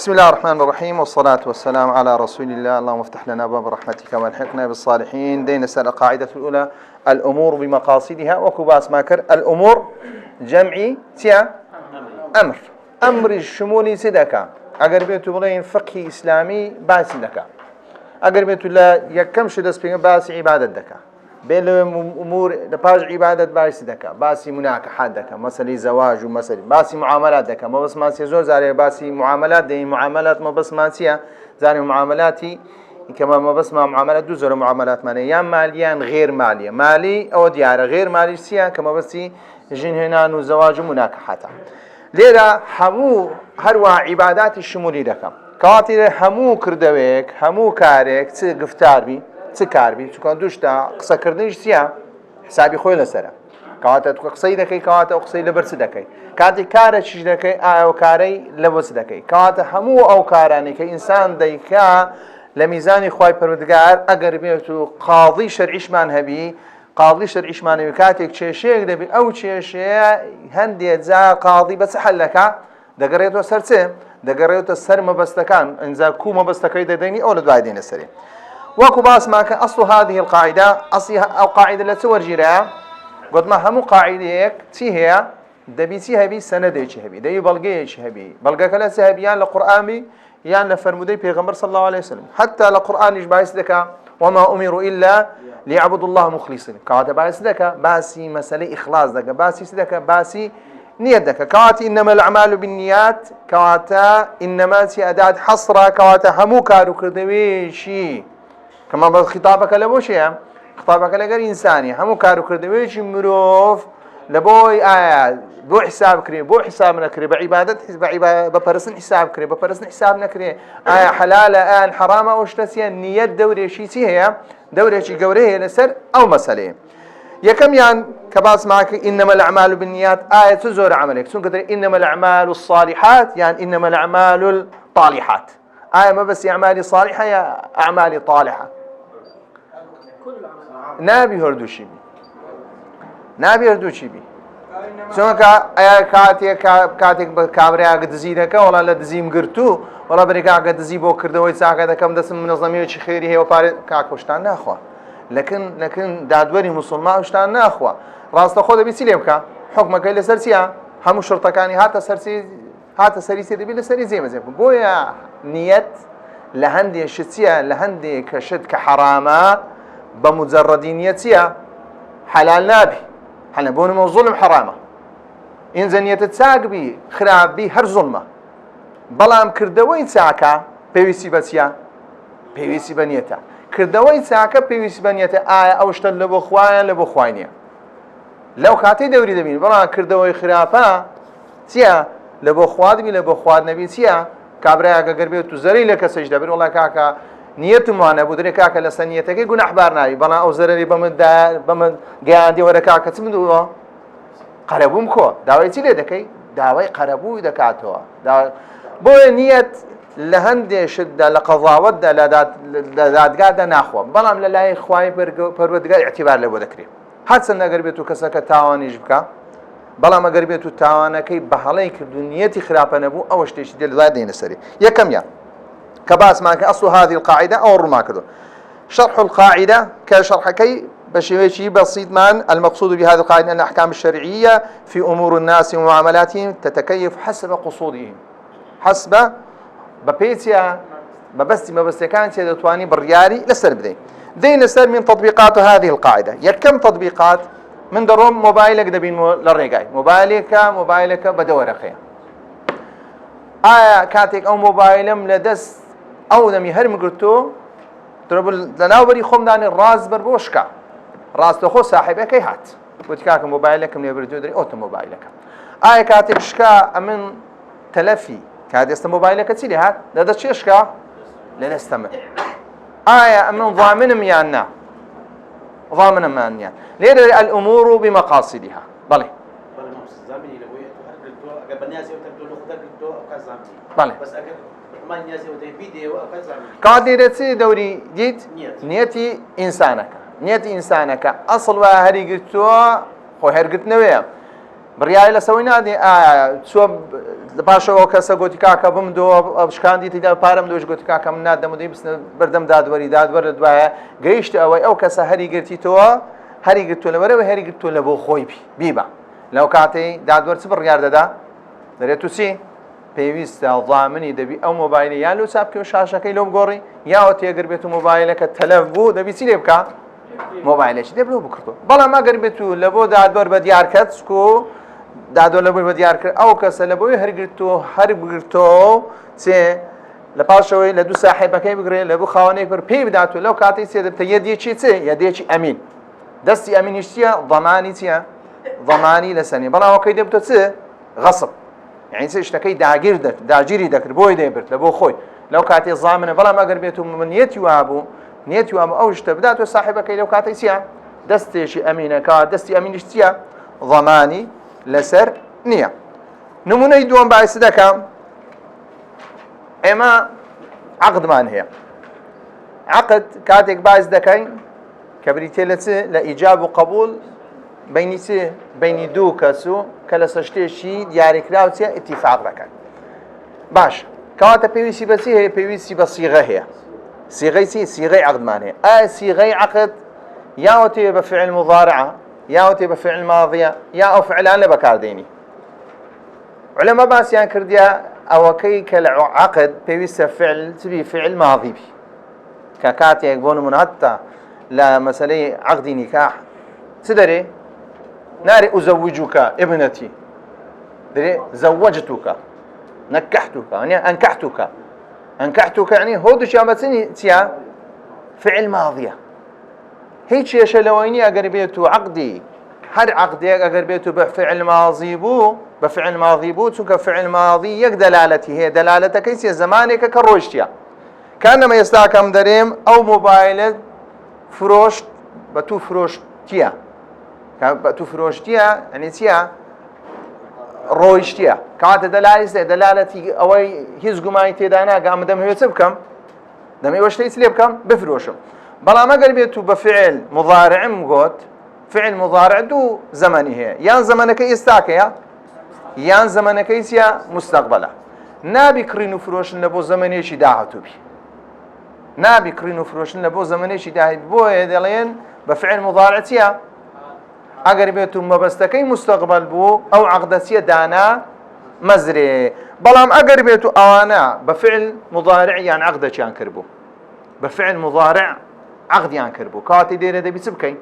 بسم الله الرحمن الرحيم والصلاة والسلام على رسول الله. اللهم افتح لنا باب رحمتك والحقنا بالصالحين. دين السنة القاعدة الأولى الأمور بمقاصدها وكباس ماكر. الأمور جمعي تيا أمر الشمولي سدكا أقر بيتو بلين فقه إسلامي باس دكا أقر بيتو لا يكمش دسبين باس عبادة دكا بين أمور لباج عبادة باس دكا باسي مناكحات دكا مسألة زواج ومسألة باسي معاملات دكا ما بس ماسي زور زاري باسي معاملات دي معاملات ما بس ماسية زاري معاملاتي كما ما بس ما معاملات دو زور معاملات مالية يا مالية غير مالية مالي أو ديارة غير مالي سيا كما بس جن هنا وزواج ومناكحات ليرة همو هروا عبادات الشمولي دكا كواتي همو كردويك همو كارك تقفتار بي تكاربي چون دوشتا قصه کردنش چیه حسابی خوی لسره کاته تو قصه دکی کاته قصه لبرس دکی کاته کار چیز دکی او کاری لبس دکی کاته همو او کارانی که انسان دیکا لمیزانی خوای پروردگار اگر بیتو قاضی شرعیش من هبی قاضی شرعیش من کاته چشیک دبی او چشی هندی ذا قاضی بس حلکا دگریتو سرته دگریتو سر مبستکان انزا کو مبستکای ددنی اول دوايدين السري وكو باس ما كان أصل هذه القاعدة أصلها أو قاعدة لا تورجيها قد ما هم قاعدة تي هي دبيتي هبي سندي هبي دبي بلقي هبي بلقى كلا هبي يعني القرآن بي يعني فرمودي بيغمبر صلى الله عليه وسلم حتى القرآن يجبايس ذكا وما أمروا إلا ليعبدوا الله مخلصين كاتب بايس ذكا باسي مسألة إخلاص ذكا باسي ذكا باسي نية ذكا كاتي إنما الأعمال بالنيات كاتا إنما تي أداة حصرة كاتا همو كارو كردويشي كما بس خطابك لبوشيا خطابك لغير إنساني همو كارو كردويش مروف لبوي بو حساب كري بو حساب نكري بعبادة ببرسن حساب كري ببرسن حساب نكري حلال حرام أو اشتسيا نية دوري شي هي دوري شي قوريه لسر أو مسألة يكم يعني كباس معك إنما الأعمال بالنيات تزور عملك سون كتير إنما الأعمال الصالحات يعني إنما الأعمال الطالحات ما بس أعمالي صالحة يا أعمالي طالحة نابي هردوشي بي سواء كاتك كامريا قد زيدك ولا لا تزيم قرتو ولا بريكا قد زيبو كردوي ساعة كم دسم منظمية خيري هي وبار كاكوشتان ناخوا لكن دادوري مسلمان وشتان ناخوا راست خود بيسيلم كا حكمك إلى سرسيا هم الشرطة كاني هات سريسي دبي لسري زي ما زي بويا نية لهندي شتيا لهندي كشد كحرامة بمجرد نيتيا حلال نابي حنا بون من ظلم حرامة إن زنية تساق بي خراب بي هر ظلمة بلام كردوين ساكا بيويسي بسيا بيويسي بنيتا كردوين ساكا بيويسي بنيتا أوشتل لبو خواينيا لو كاتي دوري دبين بلام كردوين خرافا سيا لبو خواد بي لبو خواد نبي سيا كابرا اگر بيو تو زري لك سجده بر والله كاكا نيت معنا بودري كاكا لسنيتك يقول احبار ناري بنا او زرري بمن قاعدي ورا كاكا تمدو قربوم كو داويتي لدكي داوي قربو دكاتو بو نيت لهند شد لقضاء ود لداد قاعده ناخوا بلام لا اخواي پروردگار اعتبار له بودكري حدسن اگر بيتو كسك تاواني جبكا بلام اگر بيتو تاوانكي بحالي كدنيتي خرافه نبو او شتي ديال زادين السري يا كم يا كباس معك أصل هذه القاعدة أو رماكدو شرح القاعدة كشرح كي بشيء بسيط مان المقصود بهذه القاعدة أن الأحكام الشرعية في أمور الناس ومعاملاتهم تتكيف حسب قصودهم حسب ببيتيا ببستي ما بس كانت يدواني بالريالي لسر بدين دين لسر من تطبيقات هذه القاعدة يكم تطبيقات من دروم موبايلك دبين للرجاي موبايلك بدور خير كاتك أو موبايلم لدس أو دمي هرم قلتو ترى لناوري خم داني الراس بربوشكا راس تخو صاحبك هات قلت كاك موبايلك من يبردو دري أوت موبايلك كاتك شكا من تلفي كاد يست موبايلك تسيلي هات لدس شيشكا لنستمر من ضامن ميانا ضامن ميانا ليه الأمور بمقاصدها بلي بله بس اگر ما نيازي ودي فيديو او كذا قاعد يرتي دوري جيت نيتي انسانك اصل وهري قلتو خو هرقت نويا بڕیای لەسەوەی نادێ چوە لە پاشەوە کەسە گوتی کاکە بمدەوە شکاندی تیدا پارەم دۆش گوتی کاکە من نادەمەدەی بستنە بەردەم دادوەری دادوەر لە دوایە گەیشتە ئەوەی ئەو کەسە هەری گرتیتەوە هەری گرتووە لەبەرەوە هەری گرتووە لە بۆ خۆی بیبە لەو کاتەی دادوەر چ بڕیار دەدا دەرێت و چی پێویستە ضامنی دەبی ئەو مۆبایلی یان لەو چاپکە و شاشەکەی لەم گۆڕی یاوە تێگەر بێت و مۆبایلەکە تەلەف بوو دەبی چی لێ بکە مۆبایلێکی دێ بلەوە بکردەوە بەڵام ئەگەر بێت و لە بۆ دادوەر بە دیارکەت و دادۆ لە بۆی بە دیار کرد ئەو کەسە لە بۆی هەرگرتۆ هەر بگرتۆ چێ لە پاشەوەی لە دوو ساحێبەکەی بگرێت لە بوو خاوەنێک بەر پێی بداتوە لەو کاتەی سێ دەبتە یەدێکی چێ یەدێکی ئەمین دەستی ئەمینیش چییە ضەمانی چییە ضەمانی لەسەنی بەڵام ئەوکەی دەبتە چ غەسب یعنی چ شتەکەی داگیری دەکرد بۆی دەیبرد لە بۆ خۆی لەو کاتێ زامنە بەڵام ئەگەر بێت و من نیەتی وابوو نیەتی وابوو ئەو شتە بداتوە ساحێبەکەی لەو کاتەی چییە دەستێکی ئەمینەکە دەستی ئەمینیش چییە ضەمانی لەسەر نییە نمونەی دووەم باعث دەکەم ئێمە عەقدمان هەیە عەقد کاتێک باعث دەکەین کە بریتێ لە چ لە ئیجاب و قبول بینی چ بینی دوو کەس و کە لەسەر شتێکی دیاریکراوە چیە ئیتیفاق دەکەن باش کەواتە پێویستی بە چی هەیە پێویستی بە سیغە هەیە سیغەی چی سیغەی عەقدمان هەیە ئایا سیغەی عەقد یاوە تێ بە فعل مضارعە یاوە تێ بە فعل ماضیە یا ئەو فعلان لە بەکاردێنی علەما باسییان کردیا ئەوەکەی کە لە عەقد پێویستە فعل چبی فعل ماضی بی کە کاتێک بۆ نمونە هەتا لە مەسەلەی عەقدی نیکاح چ دەرێ نارێ ئوزەوجوکە ئبنەتی دەرێ زەوەجتوکە نەکەحتوکە یعنی ئەنکەحتوکە ئەنکەحتوکە یعنی هۆ دووشیان بە چییە فعل ماضیە هیچ کێشە لەوەی نییە ئەگەر بێت و عەقدی هەر عەقدێک ئەگەر بێت و بە فعل ماضی بوو بە فعل ماضی بوو چونکە فعل ماضی یەک دەلالەتی هەیە دەلالەتەکەی چیە زەمانێکە کە ڕۆیشتیە کانەمە ئێستا کەم دەرێم ئەو مۆبایلت فرۆشت بە تو فرۆشتیە بە تو فرۆشتیە ئەنی چییە ڕۆیشتیە کاتە دەلالەتی ئەوەی هیچ گومانی تێدا ناگە ئەمە دەمەوێت چ بکەم دەمەوێت شتەی چ لێ بکەم بفرۆشم بەڵام ئەگەر بێت و بە فعل مضارعم گوت فعل مضارع دوو زەمانی هەیە یان زەمانەکەی ئێستاکەیە یان زەمانەکەی چیە مستەقبەلە نابی کڕین و فرۆشن لە بۆ زەمانێکی داهاتووبی نابی کڕین و فرۆشن لە بۆ زەمانێکی داهات بۆیە دەڵێن بە فعل مضارع چییە ئەگەر بێت و مەبەستەکەی مستەقبەل بوو ئەو عەقدە چییە دانا مەزرێ بەڵام ئەگەر بێت و ئەوانە بە فعل مضارع یان عەقدەکیان کردبوو بە فعل مضارع عەقدیان کردبوو کاتی لێرە دەبی چ بکەین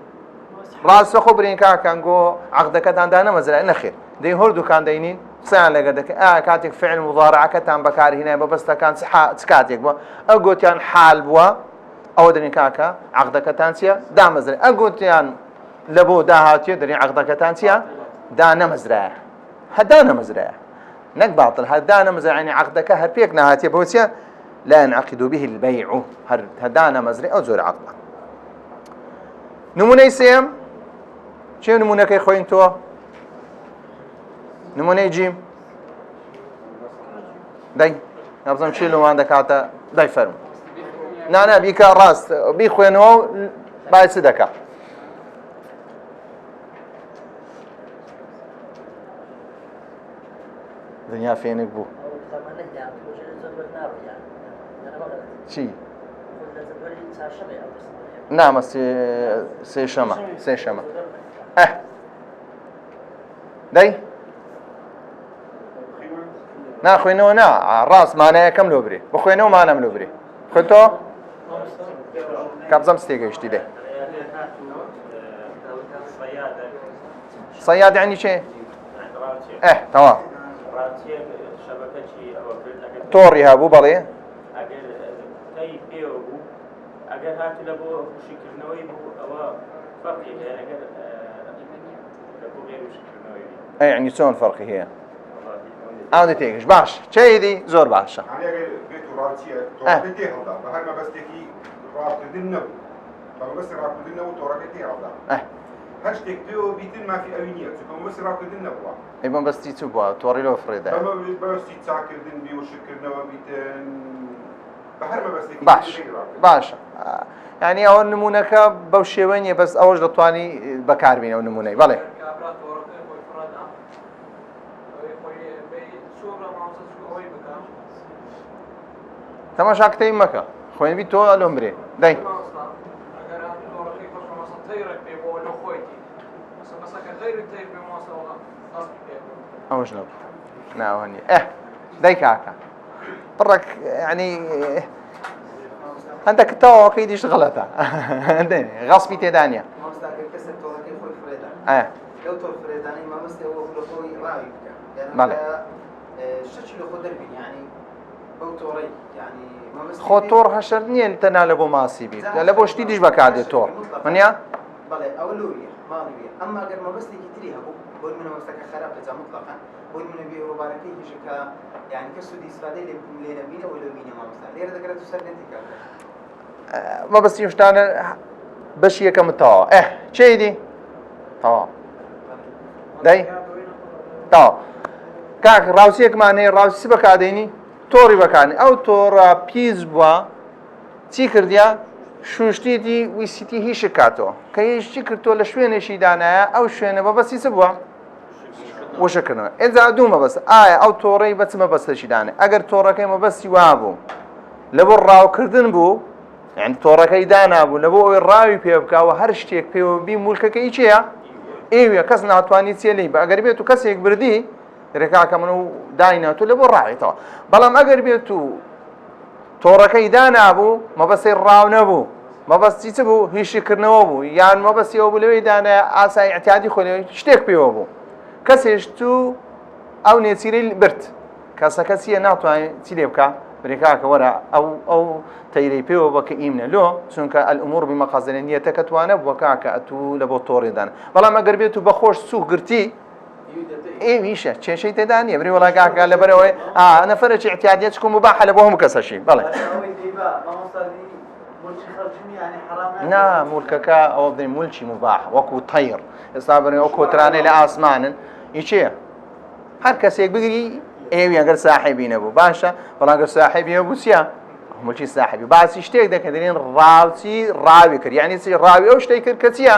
ڕاستە خۆ برین کاکەنگۆ عەقدەکەتان دانەمەزرای نەخێر دەی هەردووکان دەینین قسەیان لەگەر دەکەن کاتێک فعل مضارعەکەتان بەکارهێنای بەبەستەکان چ کاتێک بووە ئەو گوتیان حال بووە ئەوە دەرین کاکە عەقدەکەتان چییە دامەزرای ئەو گوتیان لە بۆ داهاتیە دەرین عەقدەکەتان چییە دانەمەزرایە هەدانەمەزرایە نەک باتڵ هەدانەمەزرای یعنی عەقدەکە هەر پێک نەهاتیە بۆ چییە لا ينعقد به البيع هەدانەمەزرای ئەو زۆر عەقدە نمونەی سێم چێ نمونەکەی خۆین تۆ نمونەی جیم دەی نەبزەم چی لەوان دەکاتە دای فەرمو نانە بیکە ڕاست بیخوێنەوە و باعث دەکا دنیا فێنێک بوو چی نامە سێشەمە دەی ناخوێنەوە نا ڕاست مانایەکەم لۆ برێ بخوێنەوە مانەم لۆ برێ خوێنتۆ کابزەم ستێگەیشتی دێ صەیاد یعنی چێ تەواو تۆڕی هەبوو بەڵێ ئەگەر هاتو لە بۆ خوشیکردنەوەی بوو ئەوە فەرقی هەیە ئەگەر لە بۆ غێر وشکردنەوەی یعنی چۆن فەرقی هەیە ئەو تێگەش باش چێدی زۆر باشە بێت و ڕاچیە تۆڕەکەی تێ هەڵدا بە هەر مەبەستێکی ڕاکردن نەبوو بە مەبەستی ڕاکردن نەبوو تۆڕەکەی تێ هەڵدا هەر شتێک پێوە بیتر مافی ئەوی نییە چونکە مەبەستی ڕاکردن نەبووە ئەی مەبەستی چ بووە تۆڕی لەوە فرێدا مەبەستی چاکردن بی وشکردنەوە بیتن بە هەر مەبەستێکی باشە یعنی ئەوە نمونونەکە بەو شێوە نیە بەس ئەوەش دەتوانی بەکاربین ئەو نمونەی بەڵێ تەماشا کتەی مەکە خوێن بی تۆ ئەلۆم برێ دەی ئەوش ناوەنی دەی کاکە پڕێک ینی هەندێک کتەوەکەی دیش غەڵەتە غەسپی تێدا نییە خۆ تۆڕ هەشر نییە تەنها لە بۆ ماسی بیت لە بۆ شتی دیش بەکاتێت تۆڕ منە ئەمما گەر مەبەستێکی تری هەبوو بۆی منە مەبەستەکە خراپ بێت مطلقاً بۆی منە بێ ڕووبارەکەی هیچ کە یعنی کە سوودی ئیسفادەی لێ نەبینە و لە بینە مامۆستا لێرە دەگرێت و سەر نێتی کاتێ مەبەستی شتانە بەشی یەکەم تەواوە چی دی تەواو دەی تەواو کاک ڕاوسیەکمان هەیە ڕاوسی بەکادێنی تۆڕی بەکانی ئەو تۆڕە پیس بووە چی کردیا شوشتیتی ویسیتی هیچ کاتەوە کە هیچی کردتۆ لە شوێنێکی دانایە ئەو شوێنە بەبەستی چ بووە وشەکردنەوە ئێجا دوو مەبەست ئایا ئەو تۆڕەی بە چ مەبەستەشی دانێ ئەگەر تۆڕەکەی مەبەستی وا بوو لە بۆ ڕاوکردن بوو یعنی تۆڕەکەی دانابوو لە بۆ ئەوەی ڕاوی پێ بکەوە هەر شتێک پێوە بی مولکەکەی چییە ئێوە کەس ناتوانانی چێ لی بە ئەگەر بێت و کەسێک بردی ڕێکاکە من و دایناتوو لە بۆ ڕاوێتەوە بەڵام ئەگەر بێت و تۆڕەکەی دانابوو مەبەستی ڕاو نەبوو مەبەستی چ بوو هیچیکردنەوە بوو یان مەبەستیەوە بوو لەوەی دانایە ئاسای احتیاجی خۆی شتێک پێوە بوو کەسێش تو ئەو نێچیرەی برد کەسەکە چیە ناتوانێت چی لێ بکە برێکاکە وەرە ئەو تەیرەی پێوە بکە ئیمنە لۆ چونکە الأمور بمەقاصد نیەتەکە توانە بووە کاکە ئەتوو لە بۆ تۆڕێدان بەڵام ئەگەر بێت و بەخۆش سووک گرتی ئێویشە کێشەی تێدا نییە بری وەڵا کاکە لەبەرەوەی نەفەرێکی احتیاجیت چکۆم بەباحە لە بۆ هەموو کەسەشی بەڵێ نا مولکەکە ئەوە بدەین مولکی مباح وەکو تەیر ئێستا بڕێ ئەو کۆترانەی لە ئاسمانن هی چییە هەر کەسێک بگری ئێوی ئەگەر ساحیبی نەبوو باشە بەڵام ئەگەر ساحیبی نەبوو چییە مولکی ساحیبی باسی شتێک دەکە دەڵێن ڕاوچی ڕاوی کرد یعنی چی ڕاوی ئەو شتێک کرد کە چییە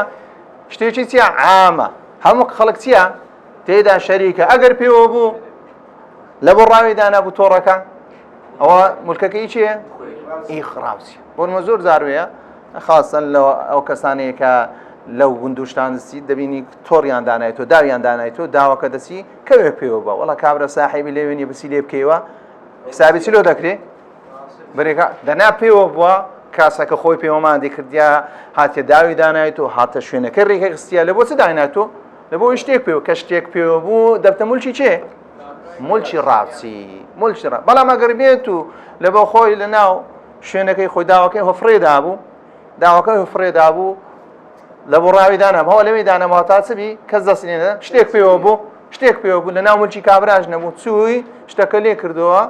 شتێکی چییە عامە هەموو خەڵک چییە تێدا شەریکە ئەگەر پێوە بوو لە بۆ ڕاوی دانابوو تۆڕەکە ئەوە مولکەکەی چییە ئیخراوچی بۆنمە زۆر زاروەیە خاصن لە ئەو کەسانەیە کە لەو گوندوشتان دەستی دەبینی تۆڕیان دانایێتەوە داویان دانایێتەوە داواکە دەسی کەوێ پێوە بە وەڵا کابرا ساحیبی لێوێنی بسی لێ بکەیەوە حسابی چی لۆ دەکرێت بەرێکە دەنا پێوە بووە کاسەکە خۆی پێوەماندی کردیا هاتیە داوی دانایێتەوە هاتە شوێنەکە ڕێکە خستیە لە بۆ چ دایناتۆ لە بۆ شتێک پێوە کە شتێک پێوە بوو دەبتە مولکی چێ مولکی ڕاوچی مولکی ڕاو بەڵام ئەگەر بێت و لە بۆ خۆی لە ناو شوێنەکەی خۆی داواکەی هەفرێدا بوو داواکەی هەفرێدا بوو لە بۆ ڕاوی دانام هەوە لەوێ دانەوە تا چبی کەس دەستێنێ شتێک پێوە بوو شتێک پێوە بوو لە ناو مولکی کابراژ نەبوو چووی شتەکە لێ کردەوە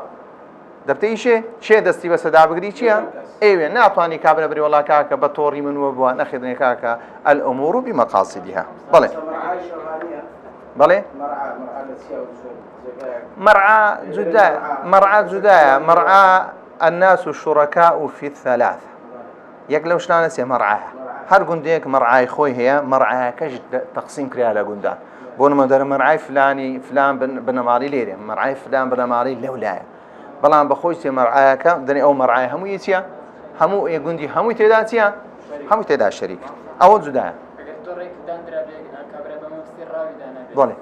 دەبتەیشێ چێ دەستی بە سەدا بگری چییە ئێوێ ناتوانانی کابرا بری وەڵا کاکە بە تۆڕی منوە بووە نەخێدنێ کاکە الأمور بمقاصدها بەڵێ بەڵێ مرعى جداية مرعى الناس الشركاء في الثلاثة يك لو شلون اسمه مرعى هر قنديك مرعى خوي هي مرعى كش تقسيم كريا لا قندان بون ما در مرعى فلان بنماري ليري مرعى فلان بنماري لولاية بلان بخوي سي مرعى كا دني او مرعى همو يتيا همو يقندي همو تداتيا همو تدا شريك او جداية بله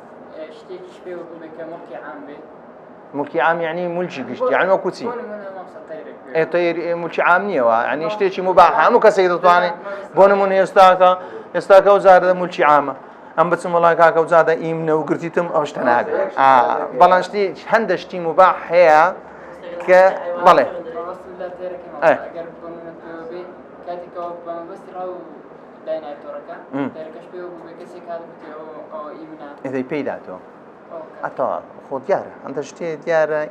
ملکی عام يعني ملکی گشت يعني وەکو چی طير ملکی عام نییەوە يعني شتێکی مباح هەموو کەسێک دەتوانێت بۆ نمونە ئێستاکە وزارە ملکی عامە ئەم بچم وڵای کاکە وزادە ئیمنە و گرتیتم ئەو شتە نابێت بەڵام شتی هەندە شتی مباح هەیە کە بەڵێ ئەدەی پێیداتەوە ئەتەوە خۆ دیارە ئەندە شتێ دیارە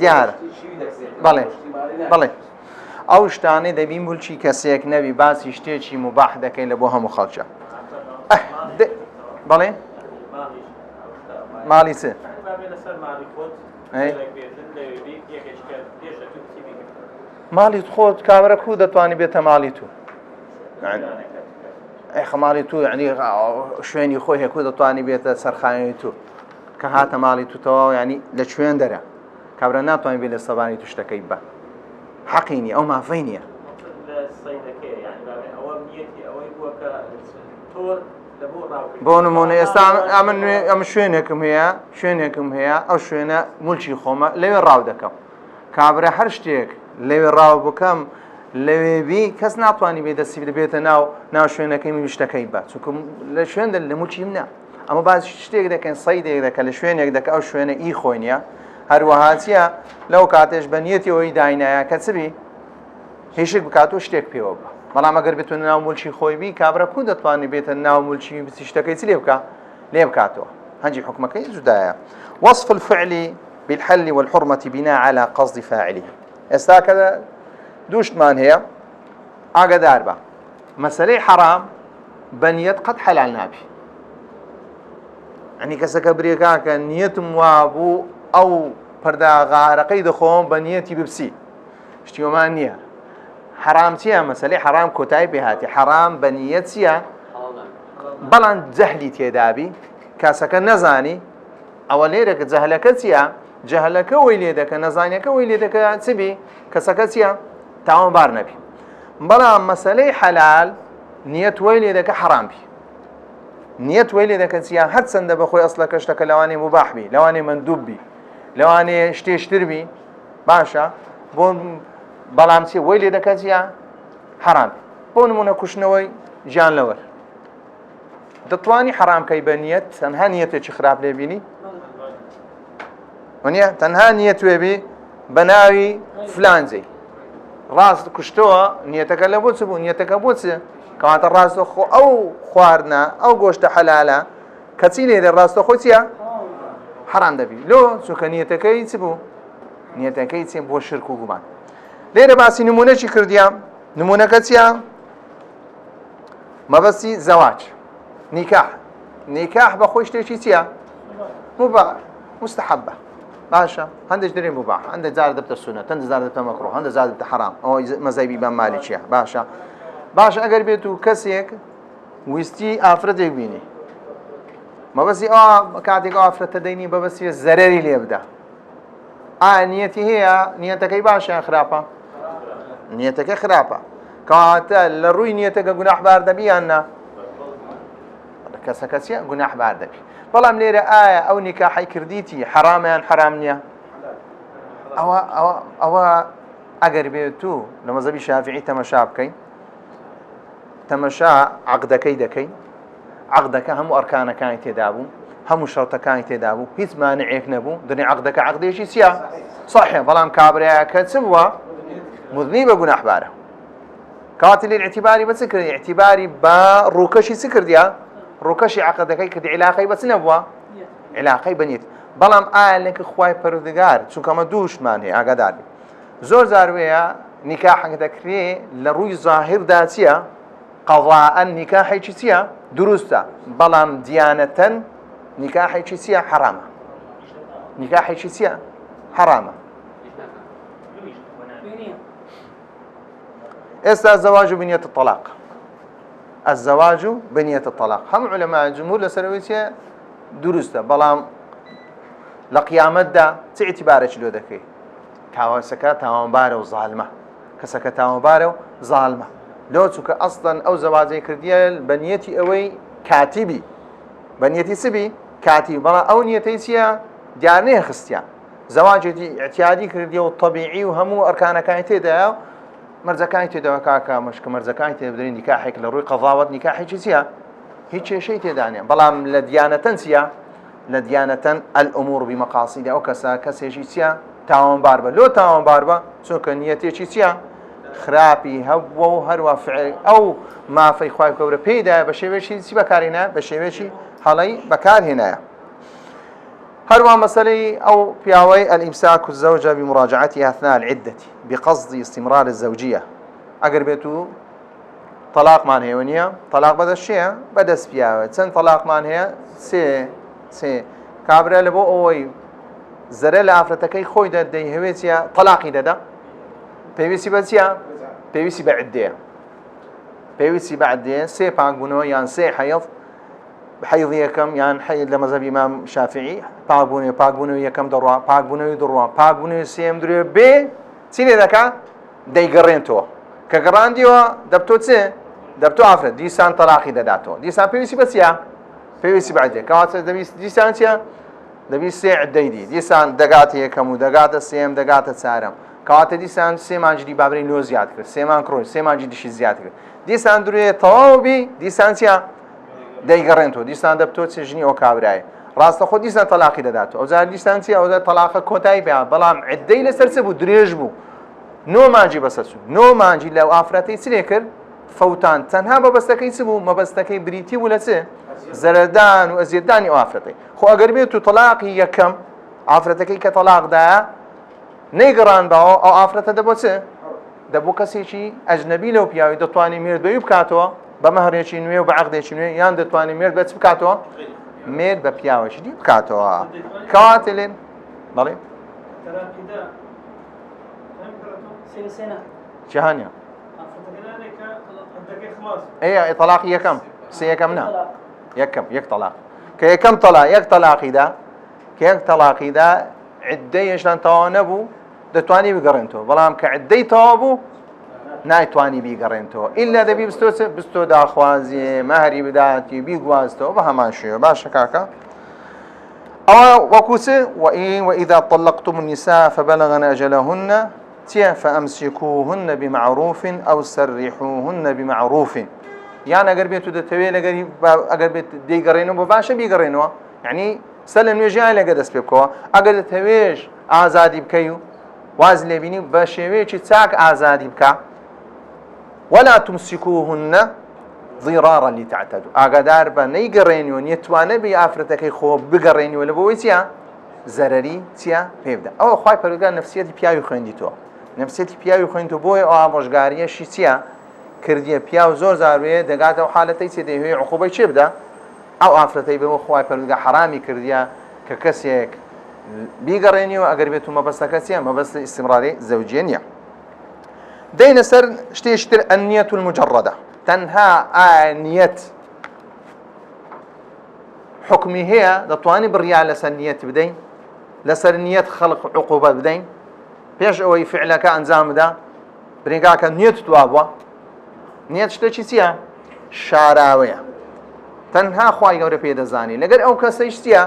دیارە بەڵێ ئەو شتانەی دەبی مولکی کەسێک نەبی باسی شتێکی مباح دەکەین لە بۆ هەموو خەڵکە بەڵێ ماڵی چ ماڵی خۆت کامرە کو دەتوانی بێتە ماڵی تو خەماڵی تو یعنی شوێنی خۆی هەکو دەتوانی بێتە سەرخانەی تو کە هاتە ماڵی توتەوە ینی لە شوێن دەرە کابرا ناتوانین بێ لە سەبانی توشتەکەی بە حەقی نییە ئەو مافەی نییە بۆ نمونە ئێستا ئەم شوێنێکم هەیە ئەو شوێنە مولکی خۆمە لەوێ ڕاو دەکەم کابرا هەر شتێک لەوێ ڕاو بکەم لەوێبی کەس ناتوانانی بێ دەستی بێتە ناو شوێنەکەی میشتەکەی بە چونکە لە شوێندا لە موچی منە ئەمە باز شتێک دەکەن سەیدێک دەکە لە شوێنێک دەکە ئەو شوێنە ئی خۆی نییە هەروەها چیە لەو کاتێش بە نیەتی ئەوەی داینایە کە چبی هیچێک بکات و شتێک پێوە بە بەڵام ئەگەر بێتونە ناو مولکی خۆی بی کابرا کو دەتوانانی بێتە ناو مولکی شتەکەی چ لێ بکاتەوە هەنجی حکومەکەی جودایە وصف الفعل بالحل والحرمة بناء على قصد فاعله ئێستا کە دووشتمان هەیە ئاگادار بە مەسەلەی حرام بە نیەت قەت حەلال نابی ئەنی کەسەکە برێکاکە نیەتم وا بوو ئەو پەرداغارەکەی دەخۆم بە نیەتی ببسی شتیۆمان نییە حرام چییە مەسەلەی حرام کۆتایی پێهاتی حرام بە نیەت چییە بەڵام جەهلی تێدابی کاسەکە نەزانی ئەوە لێرەکە جەهلەکە چییە جەهلەکە وەی لێ دەکە نەزانیەکە وەی لێ دەکە چبی کەسەکە چییە تاوانبار نەبی بەڵام مەسەلەی حەلال نیەت وەی لێ دەکە حرام بی نیەت وەی لێ دەکە چییە هەر چەندە بەخۆی ئەسڵەکە شتەکە لەوانەیە مباح بی لەوانەیە مەندوب بی لەوانەیە شتێشتر بی باشە بۆ بەڵام چی وەی لێ دەکە چییە حرام بۆ نمونە کوشتنەوەی ژیان لەوەر دەتوانی حرامکەی بە نیەت تەنها نیەتێکی خراپ لێ بینی وانە تەنها نیەت وێبی بە ناوی فلانجەی ڕاست کوشتەوە نیەتەکە لە بۆ چ بوو نیەتەکە بۆ چ کەواتە ڕاستە خۆ ئەو خواردنە ئەو گۆشتە حەلالە کەچی لێرە ڕاستە خۆ چییە حرام دەبی لۆ چونکە نیەتەکەی چ بوو نیەتەکەی چێ بۆ شرک و گومان لێرە باسی نمونەی کردیان نمونەکە چییە مەبەستی زەواج نیکاح بەخۆی شتێکی چییە مباح مستحبە باشە هەندێک دەرێ مباح هەندێک جار دەبتە سونەت هەندێک جار دەبتە مەکروه هەندێک جار دەبتە حرام ئەوەی مەزەیبی ئیمام مالیکیە باشە ئەگەر بێت و کەسێک ویستی ئافرەتێک بینی مەبەستی ئەوە کاتێک ئەو ئافرەتە دەینی بەبەستی زەرەری لێ بدە نیەتی هەیە نیەتەکەی باشە خراپە نیەتەکە خراپە کەواتە لە ڕووی نیەتەکە گوناحبار دەبی یان نا کەسەکە چییە گوناحبار دەبی بەڵام لێرە ئایا ئەو نیکاحی کردیتی حرامەیان حرام نییە ئەوە ئەگەر بێت و لە مەزەبی شافعی تەمەشا بکەین تەمەشا عەقدەکەی دەکەین عەقدەکە هەموو ئەرکانەکانی تێدا بوو هەموو شەرتەکانی تێدا بوو هیچ مانعێک نەبوو دنیا عەقدەکە عەقدێکی چییە صحیح بەڵام کابرایەکە چ بووە مذنی بە گوناحبارە کەواتە لێر ئیعتیباری بە چ کردی ئیعتیباری بە ڕووکەشی چ کردیە ڕووکەشی عەقدەکەی کردی عیلاقەی بە چ نەبووە عیلاقەی بە نیەت بەڵام ئایا لێکە خوای پەروەردگار چونکە ئەمە دووشمان هەیە ئاگادار بی زۆر جار وەیە نیکاحێک دەکرێ لە ڕووی زاهردا چییە قەضاءەن نیکاحێکی چییە دروستە بەڵام دیانەتەن نیکاحێکی چییە حرامە نیکاحێکی چییە حرامە ئێستا الزواج بنية الطلاق الزواج بنية الطلاق هم علماء الجمهور لەسەرەوەی چیە دروستە بەڵام لە قیامەتدا چ ئیعتیبارێکی لۆ دەکەی کەسەکە تاوانبارە و زاڵمە کەسەکە تاوانبارە و زاڵمە لۆ چونکە ئەسڵەن ئەو زەواجەی کردیە بە نیەتی ئەوەی کاتیبی بە نیەتی سبی کاتی بەڵام ئەو نیەتەی چییە دیار نەیە خستیان زەواجێتی اعتیادی کردیە و طەبیعی و هەموو ئەرکانەکانی تێدایە مەرجەکانی تێداوە کاکە مەشکە مەرجەکانی تێدەبدرێن نیکاحێک لە ڕووی قەضاوەت نیکاحێکی چییە هیچ کێشەی تێدا نیە بەڵام لە دیانەتەن چییە لە دیانەتەن الأمور بمقاصد ئەو کەسێکی چییە تاوانبار بە لۆ تاوانبار بە چونکە نیەتێکی چییە خراپی هەبووە و هەروە فعل ئەو مافەی خوای گەورە پێیدایە بە شێوەیەکی چی بەکارهێنایە بە شێوەیەکی هەڵەی بەکارهێنایە هەروە مەسەلەی ئەو پیاوەی الإمساك الزوجة بمراجعتها أثناء العدة بقصد استمرار الزوجية ئەگەر بێت و طلاقمان هەیە نییە طلاق بەدەست چییە بەدەست پیاوە چەند طلاقمان هەیە سێ کابرا لە بۆ ئەوەی زەرە لە ئافرەتەکەی خۆی دەیهەوێت چییە طلاقی دەدا پێویستی بە چییە پێویستی بە عدەیە پێویستی بە عدەیە سێ پاکبوونەوە یان سێ حەیض حەیضی یەکەم یان حەید لە مەذهەبی ئیمام شافعی پاکبوونەوەی یەکەم دەڕوا پاکبوونەوەی دوڕوا پاکبوونەوەی سێم درێ بێ چی لێ دەکات دەیگەڕێنتەوە کە گەڕاندیەوە دەبتۆ چێ دەبتۆ ئافرەت دیسان تەلاقی دەداتەوە دیسان پێویستی بە چییە پێویستی بە عەددێ کەواتە دەبیست دیسان چییە دەبیست سێ عەددەی دی دیسان دەگاتە یەکەم و دەگاتە سێم دەگاتە چارەم کەواتە دیسان سێ مانجی بابرەی لۆ زیاد کرد سێمان کڕۆی سێ مانجی دیشی زیاد کرد دیسان درێ تەواو بی دیسان چییە دەیگەڕێنتەوە دیسان دەبتۆ چ ژنی ئەو کابرایە ڕاستەخۆ دیسان تەلاقی دەداتەوە ئەوجار دیسان چییە ئەوجار تەلاقە کۆتایی بێ بەڵام عەددەی لەسەر چ بوو درێژ بوو نۆ مانجی بەسەر چوو نۆ مانجی لەو ئافرەتەی چ لێ کرد فەوتان تەنها مەبەستەکەی چ بوو مەبەستەکەی بریتی بوو لە چ زەردان و ئەزیێتدانی ئەو ئافرەتەی خۆ ئەگەر بێت و تەلاقی یەکەم ئافرەتەکەی کە تەلاقدایە نەیگەڕان باوە ئەو ئافرەتە دەبۆ چ دەبوو کەسێکی ئەجنەبی لەو پیاوی دەتوانێت مێرد بەوی بکاتەوە بە مەهرێکی نوێ و بە عەقدێکی نوێ یان دەتوانێت مێرد بە چ بکاتەوە مێرد بە پیاوێکی دی بکاتەوە کەواتە لێن بەڵێ جیهانیە ئەیە تەلاقی یەکەم سێ یەکەم نا یەک تەلاق کە یەکەم یەک تەلاقیدا کە یەک تەلاقیدا عەددەی هێشتان تەواو نەبوو دەتوانی بگەڕێنەوە بەڵام کە عەددەی تەواو بوو نایتوانی بیگەڕێنەوە ئیلا دەبی بستۆ داخوازیێ مەهری بداتی بیگوازتەوە بە هەمان شێوە باشە کاکە ئەوە وەکو چ وإذا طلقتم النساء فبلغن أجلهن فأمسكوهن بمعروف أو سرحوهن بمعروف یان ئەگەر بێت و دەتەوێت لەگەری ئەگەر بێت دەیگەڕێنەوە بە باشە بیگەڕێنەوە یعنی سەر لە نوێژیان لەگە دەست پێ بکەوە ئەگەر دەتەوێش ئازادی بکەی و واز لێبینی بە شێوەیەکی چاک ئازادی بکە ولا تمسكوهن ضرارا لتعتدوا ئاگادار بە نەیگەڕێنیەوە نیەتوانە بێ ئافرەتەکەی خۆ بگەڕێنیەوە لە بۆی چییە زەرەری چییە پێ بدە ئەوە خوای پەروەردگار نەفسیەتی پیاوی خوێندیتەوە نەفسیەتی پیاوی خوێنیتەوە بۆیە ئەو ئامۆژگاریەشی چییە کردیە پیاو زۆر زاروێ دەگاتەوە حالەتەی چێ دەیەوێ عقوبەی چێ بدە ئەو ئافرەتەی بەوە خوای پەروەردگار حرامی کردیە کە کەسێک بیگەڕێنیەوە ئەگەر بێت و مەبەستەکە چییە مەبەستە ئیستیمراری زەوجیە نییە دەینە سەر شتێکی تر النیەت المجەڕەدە تەنها نیەت حکمی هەیە دەتوانی بڕیا لەسەر نیەت بدەین لەسەر نیەت خەڵق عقوبە بدەین پێش ئەوەی فعلەکە ئەنجام بدە برێگاکە نیەت دوا بووە نیەت شتێکی چییە شاراوەیە تەنها خوای گەورە پێدەزانی لەگەر ئەو کەسەیش چییە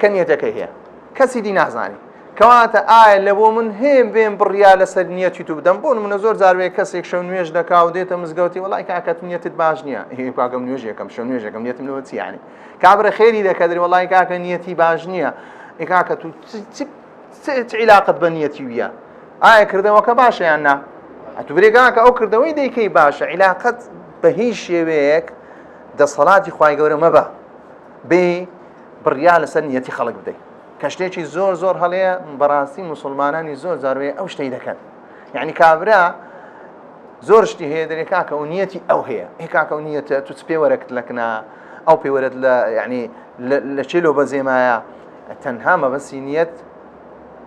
کە نیەتەکەی هەیە کەسی دی نازانی کەواتە ئایا لە بۆ من هێم بێم بڕیا لەسەر نیەتی تو بدەم بۆ منە زۆر جاروێ کەسێک شەو نوێژ دەکا و دێتە مزگەوتی وڵای کاکەت نیەتت باش نییە کاکەم نوێژێکم شەو نوێژەکەم نیەتم لەوە چی یعنی کابرا خێری دەکەدری وڵای کاکە نیەتی باش نییە کاکە تو چ عیلاقت بە نیەتی ویە ئایا کردەوەکە باشە یان نا ئەتو برێگاکە ئەو کردەوەی دەیکەی باشە عیلاقت بە هیچ شێوەیەک دەسەڵاتی خوای گەورە مەبە بێ بڕیا لەسەر نیەتی خەڵک بدەیت کە شتێکی زۆر هەڵەیە بەڕاستی مسلمانانی زۆر جاروێ ئەو شتەی دەکەن یعنی کابرا زۆر شتی هەیە دەرێ کاکە ئەو نیەتی ئەو هەیە کاکە ئەو نیەتە تو پێ وەرەکت لەکنا ئەو پێ وەرت لە یعنی لە چێلۆ بەزێمایە تەنها مەبەستی نیەت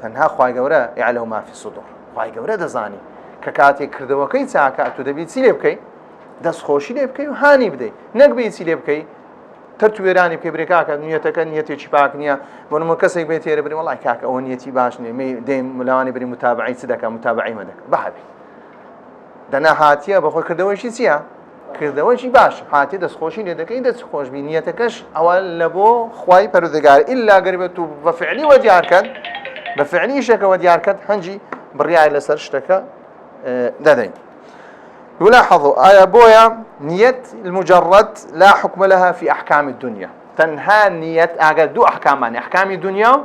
تەنها خوای گەورە یعلەم ما فی الصدور خوای گەورە دەزانی کە کاتێک کردەوەکەی چاکە تو دەبێت چی لێ بکەیت دەستخۆشی لێ بکەی و هانی بدەیت نەک بێت چی لێ بکەیت تەرتوێرانی بکەی برێ کاکە نیەتەکە نیەتێکی پاک نییە بۆنمە کەسێک بێت تێرە بری وڵای کاکە ئەوە نیەتی باش نییە دێم ملاوانی بری متابعی چ دەکە متابعی مەدەکە بەهابێ دەنا هاتیە بەخۆی کردەوەیشی چییە کردەوەیکی باش هاتی دەستخۆشی لێ دەکەی دەستخۆش بی نیەتەکەش ئەوە لە بۆ خوای پەروەردگار ئیلا گەربێت و بە فعلی وە دیارکەن بە فعلی شەکەوە دیارکەت هەنجی بڕیای لەسەر شتەکە دەدەین يلاحظوا آية بويا نية المجرد لا حكم لها في أحكام الدنيا تنها نية دو أحكامان أحكام الدنيا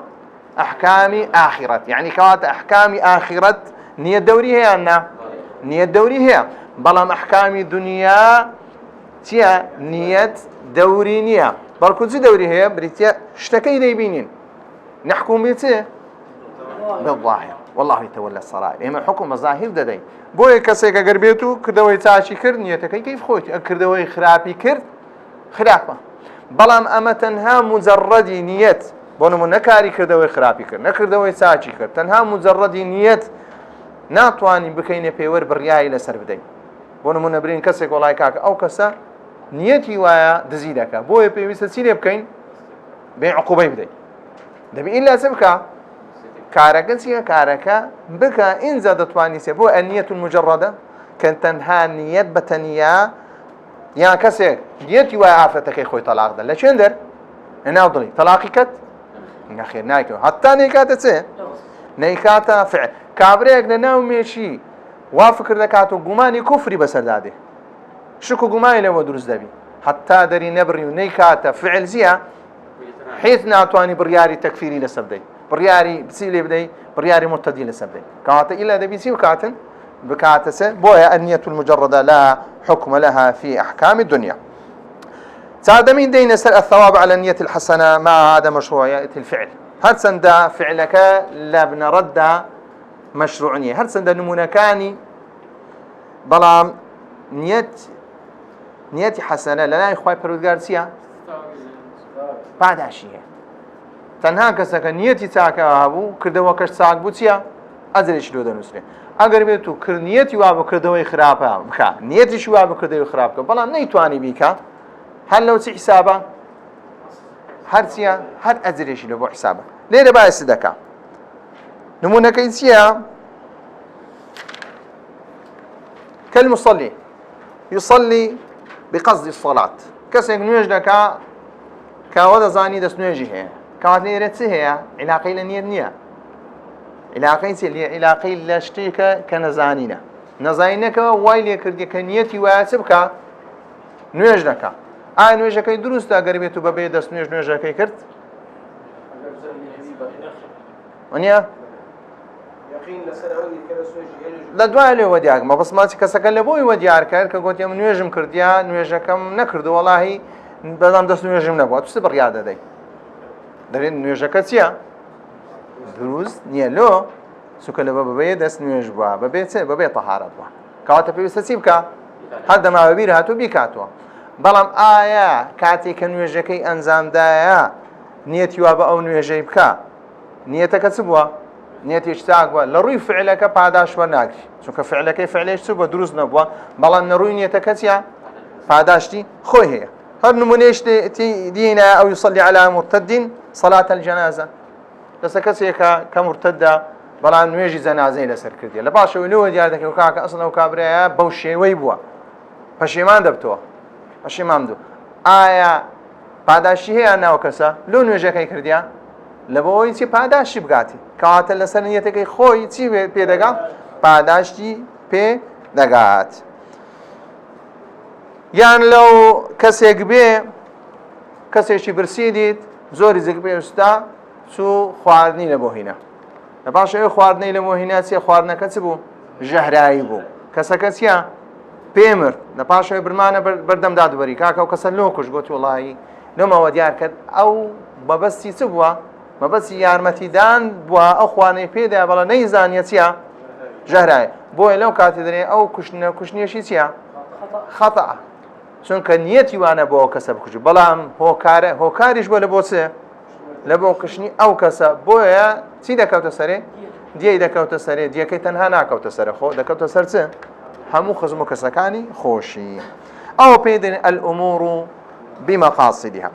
أحكام آخرة يعني كانت أحكام آخرة نية دوري هي أنا نية دوري هي بلام أحكام الدنيا تيا نية دوري نية بركوزي دوري هي بريتيا اشتكي ديبينين نحكم بيتي بالظاهر والله يتولى السرائر ئێمە حکم مەزاهیر دەدەین بۆیە کەسێک ئەگەر بێت و کردەوەی چاچی کرد نیەتەکەی کەیف خۆیت کردەوەی خراپی کرد خراپە بەڵام ئەمە تەنها مجەڕەدی نیەت بۆ نمونە نەکاری کردەوەی خراپی کرد نەکردەوەی چاچی کرد تەنها مجەڕەدی نیەت ناتوانین بکەینە پێوەر بڕیایی لەسەر بدەین بۆ نمونە برین کەسێک وڵای کاکە ئەو کەسە نیەتی وایە دزی دەکە بۆیە پێویستە چی لێ بکەین بێ عقوبەی بدەین دەبێت ئیلا چ بکە کارەکە چییە کارەکە بکە ئینجا دەتوانی سێ بۆ ئەنیەت المجەڕەدە کە تەنها نیەت بە تەنیا یان کەسێک نیەتی وایە ئافرەتەکەی خۆی تەلاق دە لە چێن دەر لەناو دڵی تەلاقی کەت نەخێر ناکەوە هەتا نەیکاتە چێ نەیکاتە فعل کابرەیەک لە ناو مێشی وا فکر دەکات و گومانی کوفری بەسەردادێ شک و گومانی لەوە دروست دەبی هەتا دەری نەبڕی و نەیکاتە فعل زیە هیچ ناتوانانی بڕیاری تەکفیری لەسەر بدەیت بڕیاری بچی لێ بدەیت بڕیاری مرتدی لەسەر بدەیت کەواتە ئیلا دەبی چی بکاتن بكاتة بويا النية المجردة لا حكم لها في أحكام الدنيا تعدمين دين يسأل الثواب على النية الحسنة مع عدم مشروعية الفعل هل سند فعلك لا بنرد مشروعية هل سند نمونكاني بلام نية حسنة لا إخوة برودغارسيا بعد عشية تنها كسك نيتي تاكا أبو كردوا كش ساق بوتيا أزريش لو دنوسري ئەگەر بێت و کردنیەتی وا بکردەوەی خراپە بخە نیەتیشی وا بکردەوەی خراپکە بەڵام نەیتوانی بیکە هەر لەو چی حیسابە هەرچیە هەر ئەجرێشی لە بۆ حیسابە لێرە باعسی دەکا نمونەکەی چییە كالمصلي يصلي بقصد الصلاة كسك نوێژ دەکا کەوە دەزانی دەست نوێژی هەیە کەوات لێرە چ هەیە عیلاقەی لە نیەت نییە علاقەی چی علاقەی لە شتێکە کە نەزانینە نەزانینەکەەوە وای لێ کردی کە نیەتی وایە چ بکە نوێژ دەکا ئایا نوێژەکەی دروستە گەر بێت و بەبێ دەست نوێژەکەی کرد وانە لە دوای لێوە دیارمە بەسماتی کەسەکە لە بۆی وە دیار کرد کە گوتی من نوێژم کردیا نوێژەکەم نەکرد وەڵاهی بەڵام دەست نوێژم نەبووە تو بڕیا دەدەیت دەبێت نوێژەکە چییە دروست نییە لۆ سوکە لە بەبێ دەست نوێژ بووە بەبێ چێ بەبێ تەهارەت بووە کەواتە پێویستە چی بکە هەر دەماوە بیر هاتوو بیکاتەوە بەڵام ئایا کاتێک کە نوێژەکەی ئەنجامدایە نیەتی وا بە ئەو نوێژەی بکە نیەتەکە چ بووە نیەتیش چاک بووە لە ڕووی فعلەکە پاداش وەرناگری چونکە فعلەکەی فعلێش چ بووە دروست نەبووە بەڵام لە ڕووی نیەتەکە چیە پاداشتی خۆی هەیە هەر نمونەیەش دینە ئەو یصلی علی مرتد صلاة الجنازة لەسەر کەسێکە کە مرتدە بەڵام نوێژی جەنازەی لەسەر کردی لە باشەوەی لەوە دیار دەکەی و کاکە ئەسڵ ئەو کابرایە بەو شێوەی بووە پەشیمان دەبتەوە پەشیمان بوو ئایا پاداشی هەیە ناو کەسە لۆ نوێژەکەی کردیا لە بۆەوەی چی پاداشی بگاتی کەواتە لەسەر نیەتەکەی خۆی چی پێدەگات پاداشتی پێ دەگات یان لەو کەسێک بێ کەسێکی برسی دیت زۆری زگ پێویستە چوو خواردنی لە بۆ هینە لە پاش ئەوێ خواردنەی لە بۆ هینە چیە خواردنەکە چ بوو ژەهرایی بوو کەسەکە چیە پێمرد لە پاش ئەوێ برمانە بەردەم دادوەری کاکە و کەسە لۆ کوش گوتی وڵایی لۆمەوە دیار کرد ئەو بەبەستی چ بووە بەبەستی یارمەتیدان بووە ئەو خوانەی پێدا بەڵە نەیزانیە چیە ژەهرایە بۆیە لەو کاتی دەرێ ئەو کوشتنیەشی چیە خەتە چونکە نیەتی وانە بۆ ئەو کەسە بکوژی بەڵام هۆکاریش بۆ لە بۆ چێ لە بۆ کشتنی ئەو کەسە بۆیە چی دەکەوتە سەرێ دیەی دەکەوتە سەرێ دیەکەی تەنها ناکەوتە سەرە خۆ دەکەوتە سەر چ هەموو خزم و کەسەکانی خۆشی ئەوە پێ دێن الأمور بمقاصدها